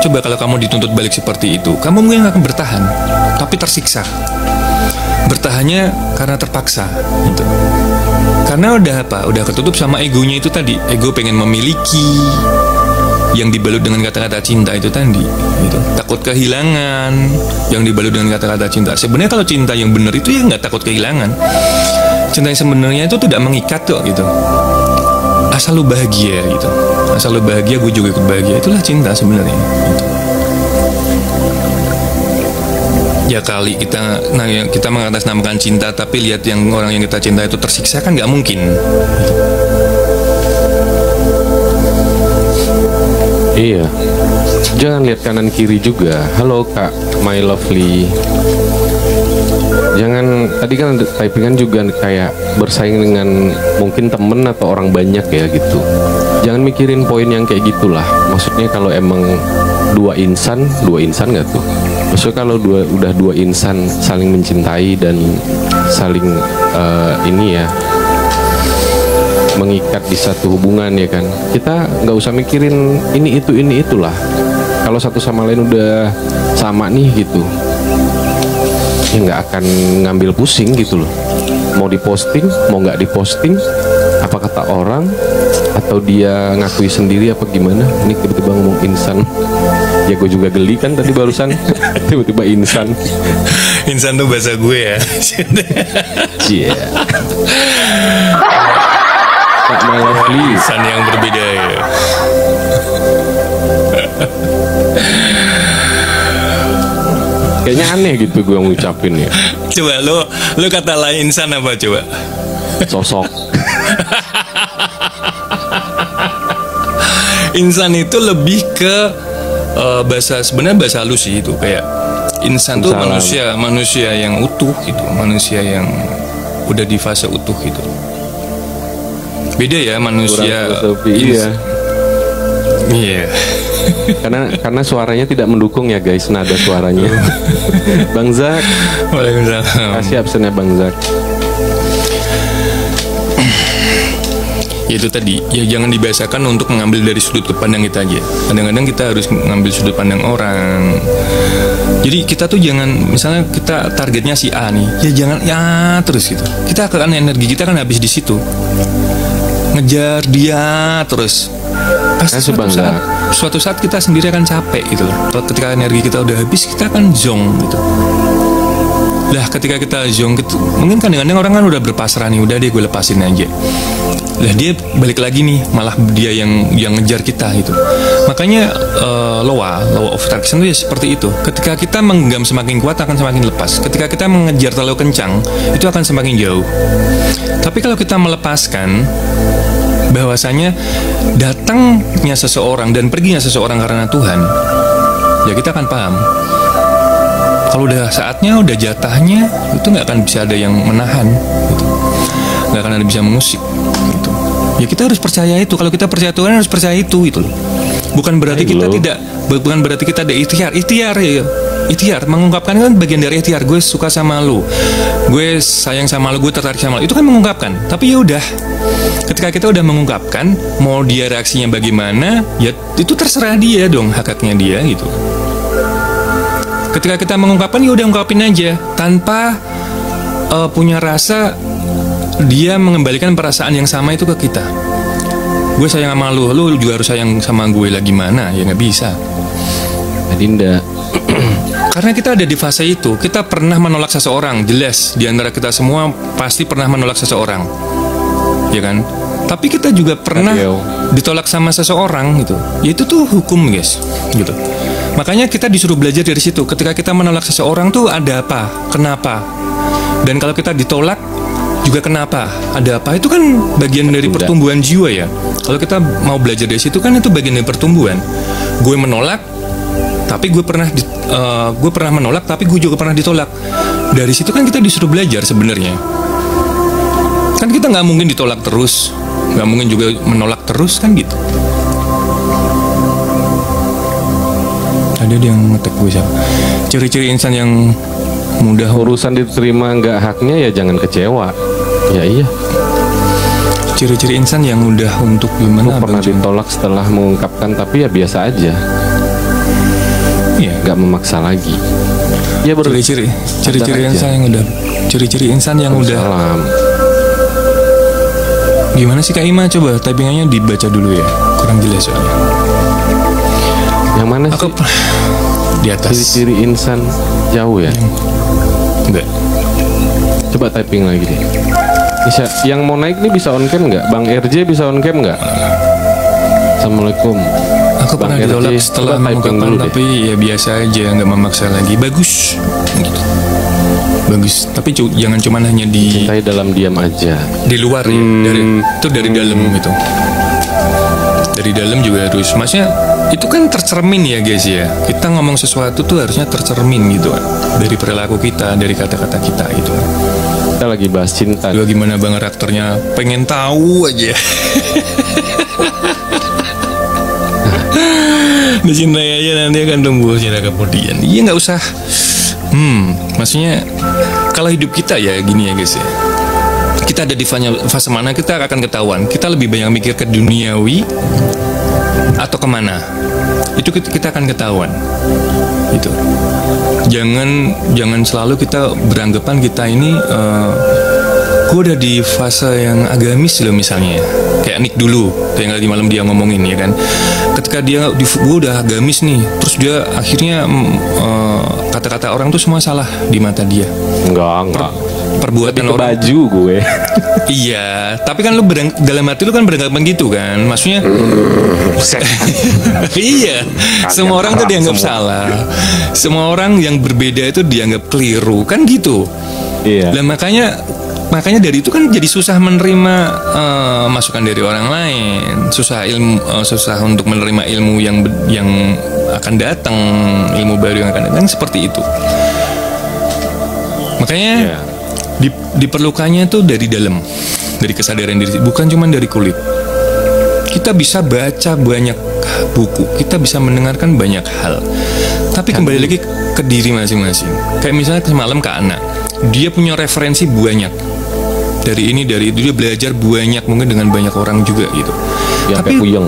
Coba kalau kamu dituntut balik seperti itu, kamu mungkin akan bertahan, tapi tersiksa. Bertahannya karena terpaksa gitu. Karena udah ketutup sama egonya itu tadi. Ego pengen memiliki, yang dibalut dengan kata-kata cinta itu tadi gitu. Takut kehilangan, yang dibalut dengan kata-kata cinta. Sebenarnya kalau cinta yang benar itu ya nggak takut kehilangan. Cinta yang sebenarnya itu tidak mengikat tuh gitu. Asal lu bahagia gitu. Asal lu bahagia, gue juga ikut bahagia. Itulah cinta sebenarnya gitu. Ya kali kita mengatasnamakan cinta, tapi lihat yang orang yang kita cinta itu tersiksa, kan nggak mungkin gitu. Iya. Jangan lihat kanan kiri juga. Halo Kak, my lovely. Jangan, tadi kan typingan juga kayak bersaing dengan mungkin temen atau orang banyak ya gitu. Jangan mikirin poin yang kayak gitulah. Maksudnya kalau emang dua insan nggak tuh? Maksudnya kalau udah dua insan saling mencintai dan saling ini ya, mengikat di satu hubungan ya kan, kita nggak usah mikirin ini itulah. Kalau satu sama lain udah sama nih gitu, ya nggak akan ngambil pusing gitu loh. Mau diposting, mau nggak diposting, apa kata orang, atau dia ngakui sendiri apa gimana. Ini tiba-tiba ngomong insan, ya gue juga geli kan tadi barusan. Tiba-tiba insan. Insan tuh bahasa gue ya. Iya. Kak my lovely. Insan yang berbeda ya. Kayaknya aneh gitu gue ngucapin ya. Coba lo kata lain insan apa coba? Sosok. Insan itu lebih ke sebenarnya bahasa halus sih itu, kayak insan tuh manusia yang utuh gitu, manusia yang udah di fase utuh gitu. Beda ya manusia. Iya. karena suaranya tidak mendukung ya guys, nada suaranya. Bang Zak. Waalaikumsalam. Kasih absennya Bang Zak. Ya itu tadi, ya jangan dibiasakan untuk mengambil dari sudut pandang kita aja. Kadang-kadang kita harus mengambil sudut pandang orang. Jadi kita tuh jangan, misalnya kita targetnya si A nih, ya jangan ya terus gitu. Kita akan energi kita kan habis di situ. Ngejar dia terus. Pasti suatu saat kita sendiri akan capek gitu loh. Ketika energi kita udah habis, kita akan zonk gitu. Lah ketika kita zonk gitu, mungkin kadang-kadang orang kan udah berpasrah nih, udah deh gue lepasin aja. Lah dia balik lagi nih, malah dia yang ngejar kita gitu. Makanya law of attraction itu ya seperti itu. Ketika kita menggenggam semakin kuat akan semakin lepas. Ketika kita mengejar terlalu kencang, itu akan semakin jauh. Tapi kalau kita melepaskan bahwasanya datangnya seseorang dan perginya seseorang karena Tuhan, ya kita akan paham. Kalau udah saatnya, udah jatahnya, itu nggak akan bisa ada yang menahan, gitu. Nggak akan ada bisa mengusik, gitu. Ya kita harus percaya itu. Kalau kita percaya Tuhan harus percaya itu, gitu loh. Bukan berarti kita ada ikhtiar ya. Ikhtiar mengungkapkan kan bagian dari ikhtiar. Gue suka sama lu, gue sayang sama lu, gue tertarik sama lu. Itu kan mengungkapkan. Tapi ya udah. Ketika kita udah mengungkapkan, mau dia reaksinya bagaimana, ya itu terserah dia dong, haknya dia gitu. Ketika kita mengungkapkan, ya udah ungkapin aja tanpa punya rasa dia mengembalikan perasaan yang sama itu ke kita. Gue sayang sama lu, lu juga harus sayang sama gue lah, gimana? Ya nggak bisa. Adinda. Karena kita ada di fase itu, kita pernah menolak seseorang, jelas di antara kita semua pasti pernah menolak seseorang, ya kan? Tapi kita juga pernah ditolak sama seseorang gitu. Ya itu tuh hukum guys, gitu. Makanya kita disuruh belajar dari situ. Ketika kita menolak seseorang tuh ada apa, kenapa? Dan kalau kita ditolak juga kenapa, ada apa? Itu kan bagian dari pertumbuhan jiwa ya. Kalau kita mau belajar dari situ kan itu bagian dari pertumbuhan. Gue menolak, tapi gue pernah menolak, tapi gue juga pernah ditolak. Dari situ kan kita disuruh belajar sebenarnya. Kan kita nggak mungkin ditolak terus, nggak mungkin juga menolak terus kan gitu. Ada dia yang ngetek gue siapa? Ciri-ciri insan yang mudah Urusan diterima nggak haknya ya jangan kecewa. Ya iya. Ciri-ciri insan yang mudah untuk Lu gimana? pernah ditolak setelah mengungkapkan, tapi ya biasa aja, Iya. nggak memaksa lagi. Ya Ciri-ciri Sadar aja. insan yang udah. Ciri-ciri insan yang udah. Salam. Gimana sih Kak Ima? Coba typingannya dibaca dulu ya. Kurang jelas soalnya. Yang mana Aku sih di atas. ciri-ciri insan jauh ya? Enggak. Coba typing lagi deh. Bisa, yang mau naik nih bisa on cam nggak? Bang RJ bisa on cam nggak? Assalamualaikum. Aku Bang pernah RJ, ditolak setelah coba typing mengungkapkan, dulu deh. tapi ya biasa aja, nggak memaksa lagi. Bagus, gitu. Bagus. Tapi jangan cuma hanya di Cintai dalam diam aja. luar ya. Dari dalam gitu. Dari dalam juga harus. Maksudnya itu kan tercermin ya guys ya. Kita ngomong sesuatu tuh harusnya tercermin gitu kan. Dari perilaku kita, dari kata-kata kita gitu kan. Kita lagi bahas cinta. Juga gimana bang reaktornya pengen tahu aja. Dicintai aja nanti akan tumbuh cinta kemudian. Iya nggak usah. Maksudnya kalau hidup kita ya gini ya guys ya. Kita ada di fase mana kita akan ketahuan. Kita lebih banyak mikir ke duniawi atau kemana. Itu kita akan ketahuan. Gitu. Jangan selalu kita beranggapan kita ini gue udah di fase yang agamis loh misalnya. Kayak Nick dulu, kayak tadi malam dia ngomongin ya kan. Ketika dia gue udah agamis nih, terus dia akhirnya kata-kata orang tuh semua salah di mata dia. Enggak. Perbuatan Lebih ke orang. baju gue. Iya, tapi kan lu dalam hati lu kan beranggapan gitu kan. Maksudnya iya, semua orang tuh dianggap salah. Semua orang yang berbeda itu dianggap keliru kan gitu. Iya. Dan makanya dari itu kan jadi susah menerima masukan dari orang lain, susah untuk menerima ilmu yang akan datang, ilmu baru yang akan datang seperti itu. Makanya diperlukannya tuh dari dalam, dari kesadaran diri, bukan cuma dari kulit. Kita bisa baca banyak buku, kita bisa mendengarkan banyak hal, tapi kembali lagi ke diri masing-masing. Kayak misalnya semalam Kak Ana, dia punya referensi banyak. Dari ini, dari itu dia belajar banyak, mungkin dengan banyak orang juga gitu. Yang Tapi kayak puyeng.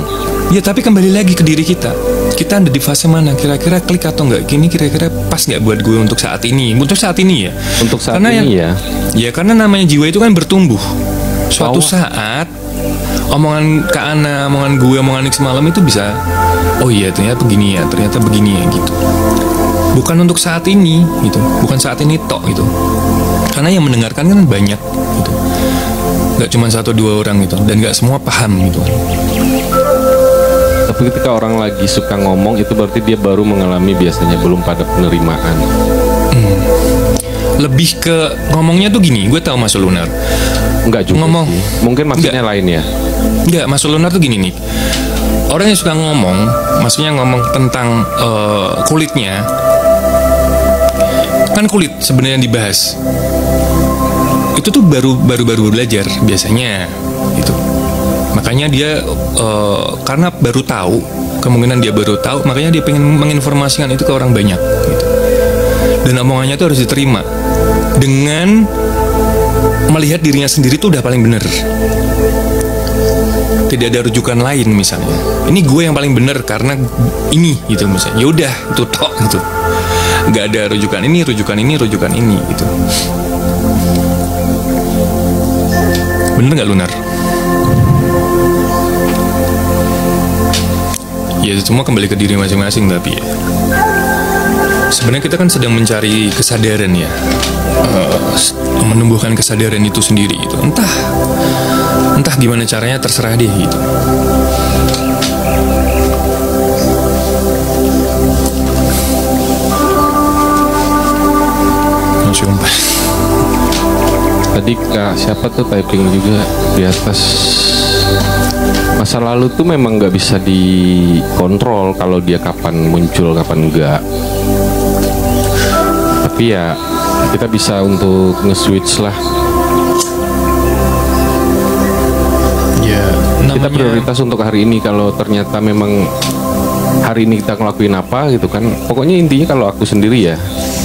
ya tapi kembali lagi ke diri kita. Kita ada di fase mana? Kira-kira klik atau enggak? Gini kira-kira pas nggak buat gue untuk saat ini? Untuk saat ini ya. Untuk saat Karena ini ya. Ya karena namanya jiwa itu kan bertumbuh. Suatu saat omongan Kak Ana, omongan gue, omongan Nick semalam itu bisa, oh iya ternyata begini ya, ternyata begini ya gitu. Bukan untuk saat ini gitu, bukan saat ini tok gitu. Karena yang mendengarkan kan banyak gitu. Gak cuma 1-2 orang gitu, dan gak semua paham gitu. Tapi ketika orang lagi suka ngomong itu berarti dia baru mengalami, biasanya belum pada penerimaan. Lebih ke ngomongnya tuh gini, gue tahu Mas Lunar. Enggak juga Ngomong. sih. Mungkin maksudnya lain ya. Enggak, Mas Lunar tuh gini nih. Orang yang suka ngomong, maksudnya ngomong tentang kulitnya. Kan kulit sebenarnya yang dibahas. Itu tuh baru belajar biasanya gitu. Makanya dia karena baru tahu, kemungkinan dia baru tahu, makanya dia pengen menginformasikan itu ke orang banyak gitu. Dan omongannya itu harus diterima dengan melihat dirinya sendiri tuh udah paling bener. Tidak ada rujukan lain misalnya. Ini gue yang paling bener karena ini gitu misalnya. Ya udah itu tok gitu. Nggak ada rujukan ini gitu. Bener nggak Lunar? Ya semua kembali ke diri masing-masing tapi ya. Sebenarnya kita kan sedang mencari kesadaran ya, menumbuhkan kesadaran itu sendiri gitu. Entah gimana caranya terserah dia gitu. Masih umpan. Tadi Kak siapa tuh typing juga di atas. Masa lalu tuh memang nggak bisa dikontrol kalau dia kapan muncul kapan enggak. Tapi ya kita bisa untuk nge-switch lah. Kita prioritas untuk hari ini. Kalau ternyata memang hari ini kita ngelakuin apa gitu kan, pokoknya intinya kalau aku sendiri ya,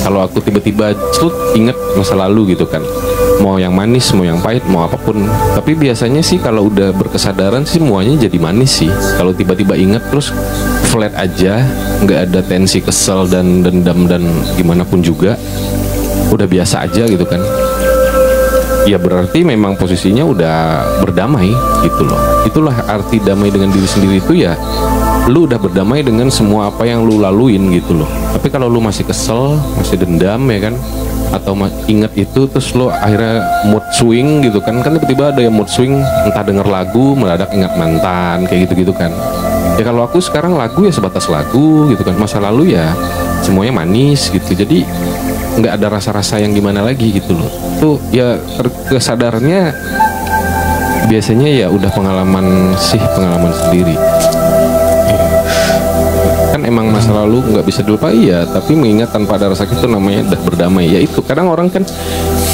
kalau aku tiba-tiba inget masa lalu gitu kan, mau yang manis, mau yang pahit, mau apapun. Tapi biasanya sih kalau udah berkesadaran sih semuanya jadi manis sih. Kalau tiba-tiba inget terus flat aja, nggak ada tensi kesel dan dendam dan gimana pun juga, udah biasa aja gitu kan, ya berarti memang posisinya udah berdamai gitu loh. Itulah arti damai dengan diri sendiri itu ya, lu udah berdamai dengan semua apa yang lu laluin gitu loh. Tapi kalau lu masih kesel, masih dendam ya kan, atau inget itu terus lu akhirnya mood swing gitu kan tiba-tiba ada yang mood swing, entah denger lagu mendadak ingat mantan kayak gitu-gitu kan. Ya kalau aku sekarang lagu ya sebatas lagu gitu kan, masa lalu ya semuanya manis gitu. Jadi nggak ada rasa-rasa yang gimana lagi gitu loh. Tuh ya kesadarannya biasanya ya udah pengalaman sendiri. Kan emang masa lalu nggak bisa dilupain ya, tapi mengingat tanpa ada rasa itu namanya udah berdamai. Ya itu kadang orang kan,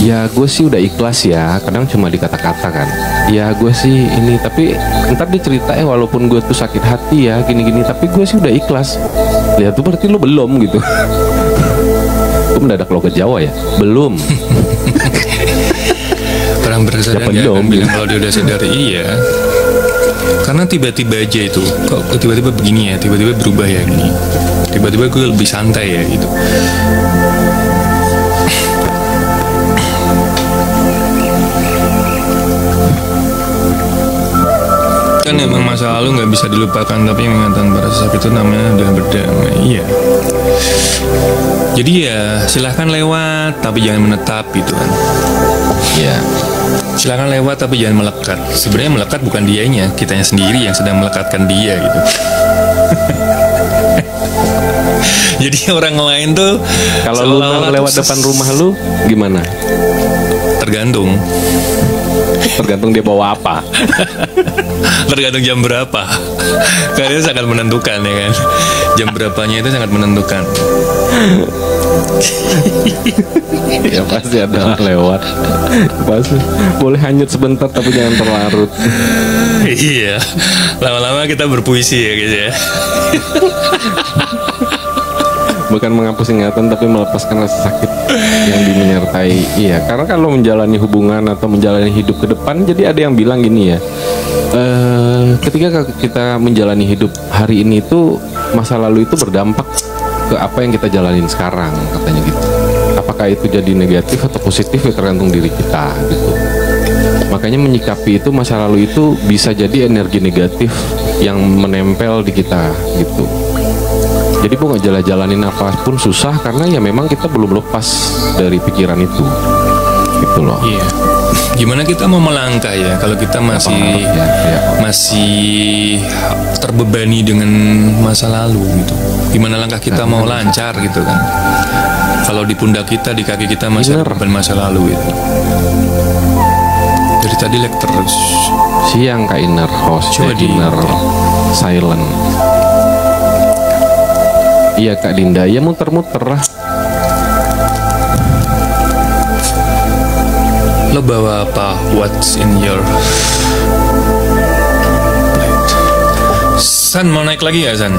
ya gue sih udah ikhlas ya, kadang cuma di kata-kata kan, ya gue sih ini, tapi ntar dia cerita walaupun gue tuh sakit hati ya gini-gini, tapi gue sih udah ikhlas. Lihat tuh berarti lo belum gitu. Gue mendadak lo ke Jawa ya, belum. Orang berkesadaran ya akan bilang kalau dia udah sadar, iya. Karena tiba-tiba aja itu, kok tiba-tiba begini ya, tiba-tiba berubah ya gini, tiba-tiba gue lebih santai ya gitu. Kan emang masa lalu nggak bisa dilupakan, tapi ingatan pada saat itu namanya udah berdamai. Iya. Jadi ya silahkan lewat, tapi jangan menetap gitu kan. Iya. Silahkan lewat tapi jangan melekat. Sebenarnya melekat bukan dianya, kitanya sendiri yang sedang melekatkan dia gitu. Jadi orang lain tuh kalau lu lewat depan rumah lu gimana? Tergantung dia bawa apa. Tergantung jam berapa. Karena itu sangat menentukan ya kan. Jam berapanya itu sangat menentukan. Ya pasti ada lewat. Pasti boleh hanyut sebentar tapi jangan terlarut. Iya. Lama-lama kita berpuisi ya guys ya. Bukan menghapus ingatan tapi melepaskan rasa sakit yang dimenyertai. Iya, karena kalau menjalani hubungan atau menjalani hidup ke depan, jadi ada yang bilang gini ya, ketika kita menjalani hidup hari ini itu, masa lalu itu berdampak ke apa yang kita jalanin sekarang, katanya gitu. Apakah itu jadi negatif atau positif ya tergantung diri kita gitu. Makanya menyikapi itu masa lalu itu bisa jadi energi negatif yang menempel di kita gitu. Jadi mau jalan-jalanin apapun susah karena ya memang kita belum lepas dari pikiran itu, gitu loh. Iya. Gimana kita mau melangkah ya kalau kita masih masih terbebani dengan masa lalu gitu. Gimana langkah kita mau lancar gitu kan? Kalau di pundak kita, di kaki kita masih beban masa lalu itu. Dari tadi lag terus. Siang Kak Inner host, coba Inner silent. Iya Kak Dinda, ya muter-muter lah. Lo bawa apa? What's in your plate? San mau naik lagi ya San?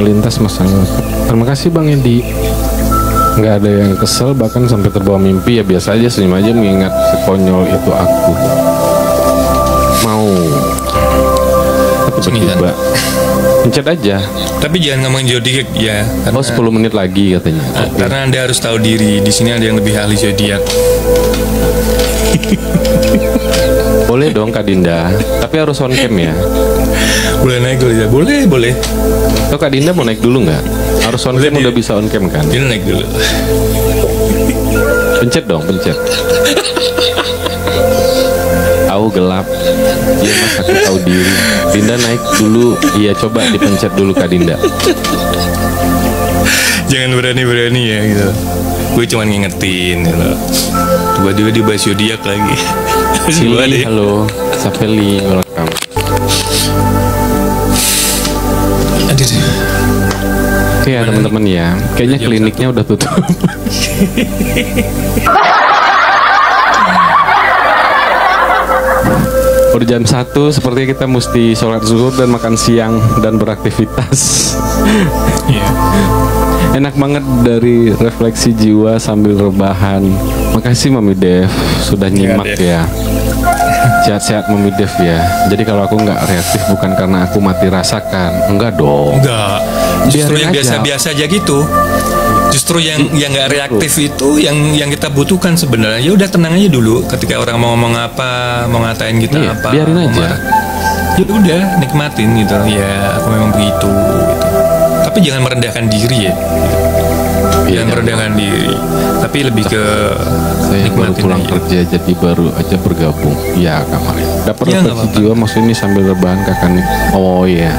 Melintas masalah. Terima kasih Bang Edi. Nggak ada yang kesel bahkan sampai terbawa mimpi, ya biasa aja, senyum aja mengingat sekonyol itu aku. Mau tapi tiba-tiba pencet aja. Tapi jangan ngomong zodiak ya. Karena 10 menit lagi katanya. Karena Anda harus tahu diri. Di sini ada yang lebih ahli zodiak. Boleh dong Kak Dinda, tapi harus on cam ya. Boleh naik dulu ya. Boleh. Tuh Kak Dinda mau naik dulu nggak? Harus on cam, udah bisa on cam kan? Dia naik dulu. Pencet dong, pencet. Tahu gelap. Iya Mas, aku tahu diri. Dinda naik dulu. Iya coba dipencet dulu Kak Dinda. Jangan berani-berani ya gitu. Gue cuma ngingetin gitu. Tiba-tiba dibahas zodiak lagi. Sili, halo. Safeli, welcome. Oke ya teman-teman ya. Kayaknya kliniknya udah tutup. Udah jam 1, sepertinya kita mesti sholat zuhur dan makan siang dan beraktivitas. Iya. Enak banget dari refleksi jiwa sambil rebahan. Makasih Mami Dev sudah nyimak Dev. ya. Sehat-sehat Mami Dev ya. Jadi kalau aku nggak reaktif bukan karena aku mati rasakan. Enggak dong. Enggak. Justru Biarin yang aja. biasa-biasa aja gitu. Justru yang nggak reaktif itu yang kita butuhkan sebenarnya. Ya udah tenang aja dulu. Ketika orang mau ngomong apa, mau ngatain kita Iya, apa, biarin mau aja. marah. Ya udah nikmatin gitu. Ya aku memang begitu. Gitu. Tapi jangan merendahkan diri ya. Iya, Jangan merendahkan diri. Tapi lebih ke saya baru nikmatin pulang aja. kerja jadi baru aja bergabung. Ya kemarin. Dapat Ya, nggak refleksi apa-apa. jiwa maksudnya ini sambil rebahan kakak nih. Oh iya.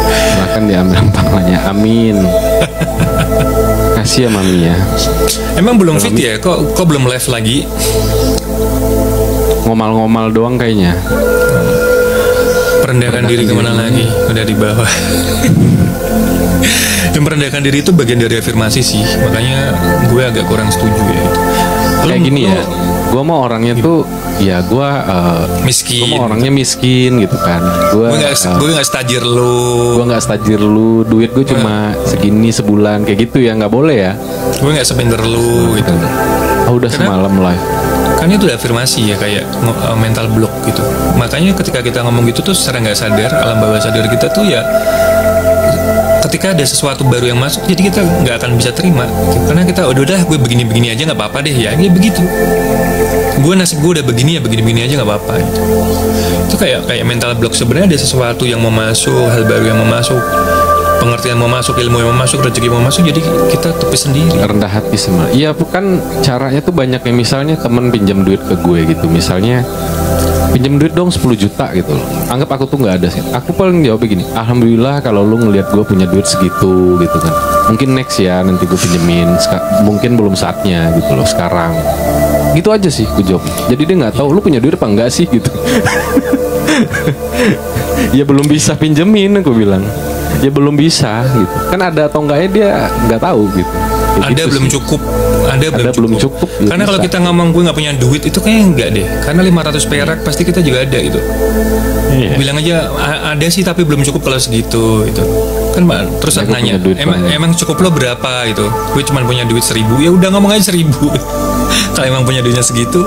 Silahkan diambil pahalanya. Amin. Kasih ya Mami ya. Emang belum fit ya? Kok belum live lagi? Ngomal-ngomal doang kayaknya. Merendahkan diri kemana lagi? Udah di bawah. Yang merendahkan diri itu bagian dari afirmasi sih. Makanya gue agak kurang setuju ya. Kayak gini ya. Gue mau orangnya tuh ya gue Miskin. gue mau orangnya miskin gitu kan. Gue Gue nggak stajir lu. gue nggak stajir lu, duit gue cuma segini sebulan kayak gitu ya, nggak boleh ya. Gue nggak sepinter lu gitu. Oh, udah semalam live. Kan itu udah afirmasi ya, kayak mental block gitu. Makanya ketika kita ngomong gitu tuh secara nggak sadar, alam bawah sadar kita tuh ya, ketika ada sesuatu baru yang masuk, jadi kita nggak akan bisa terima karena kita udah gue begini-begini aja nggak apa-apa deh ya, dia begitu. Gue nasib gue udah begini ya, begini-begini aja nggak apa-apa gitu. Itu kayak mental block. Sebenarnya ada sesuatu yang mau masuk, hal baru yang mau masuk, pengertian mau masuk, ilmu yang mau masuk, rezeki mau masuk, jadi kita tepis sendiri. Rendah hati semua. Iya, bukan caranya tuh banyak ya. Misalnya temen pinjam duit ke gue gitu. Misalnya pinjam duit dong 10 juta gitu loh. Anggap aku tuh nggak ada sih. Aku paling jawab begini, alhamdulillah kalau lu ngelihat gue punya duit segitu gitu kan. Mungkin next ya nanti gue pinjemin. Mungkin belum saatnya gitu loh sekarang. Gitu aja sih gue jawab. Jadi dia nggak tahu lu punya duit apa enggak sih gitu. Ya belum bisa pinjemin aku bilang. Ya belum bisa gitu. Kan ada atau enggaknya dia nggak tahu gitu. Ya Ada gitu belum sih. cukup, Ada belum cukup, ya Karena kalau bisa. kita ngomong gue nggak punya duit itu kayaknya enggak deh. Karena 500 perak pasti kita juga ada gitu. Iya. Bilang aja ada sih tapi belum cukup kalau segitu gitu. Kan terus Ya, gue nanya, punya duit emang cukup lo berapa gitu? Gue cuma punya duit 1.000. Ya udah ngomong aja 1.000. Kalau emang punya duitnya segitu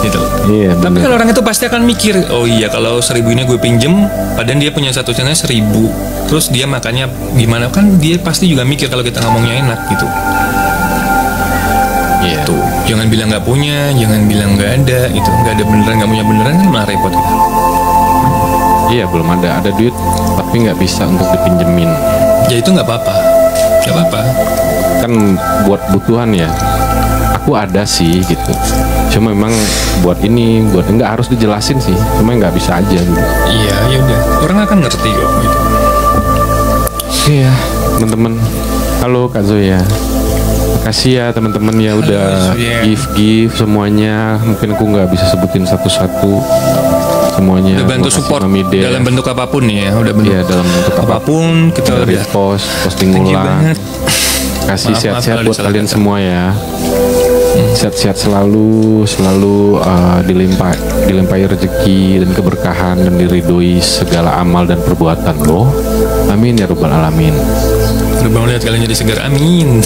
gitu. Iya, Tapi bener. kalau orang itu pasti akan mikir, oh iya kalau 1.000 ini gue pinjem, padahal dia punya satu channel 1.000, terus dia makannya gimana, kan dia pasti juga mikir kalau kita ngomongnya enak gitu. Iya. Tuh, jangan bilang nggak punya, jangan bilang nggak ada, itu nggak ada beneran, nggak punya beneran kan malah repot gitu. Iya, belum ada duit tapi nggak bisa untuk dipinjemin. Ya itu nggak apa-apa, nggak apa-apa. Kan buat kebutuhan ya. Aku ada sih gitu. Cuma memang buat ini, buat enggak harus dijelasin sih. Cuma nggak bisa aja gitu. Iya, ya udah, orang akan ngerti kok. Gitu. Oke ya, teman-teman. Halo Kak Zoya. Makasih ya teman-teman ya udah Zoya. give semuanya. Mungkin aku nggak bisa sebutin satu-satu semuanya. Udah bantu Makasih, support Mami Dev. dalam bentuk apapun nih ya, udah bentuk Iya, dalam bentuk apapun kita dari udah. posting Thank you ulang. banget. Kasih Maaf, sehat-sehat kalau buat disalah kalian kata. semua ya. Sehat-sehat selalu dilimpahi rezeki dan keberkahan dan diridhoi segala amal dan perbuatan loh. Amin ya rabbal alamin. Udah bangun lihat kalian jadi segar, amin.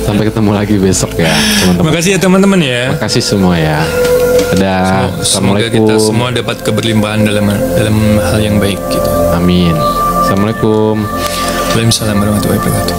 Sampai ketemu lagi besok ya teman-teman. Makasih ya teman-teman ya. Makasih semua ya. Dadah. Semoga kita Assalamualaikum. semua dapat keberlimpahan dalam hal yang baik gitu. Amin. Assalamualaikum. Waalaikumsalam warahmatullahi wabarakatuh.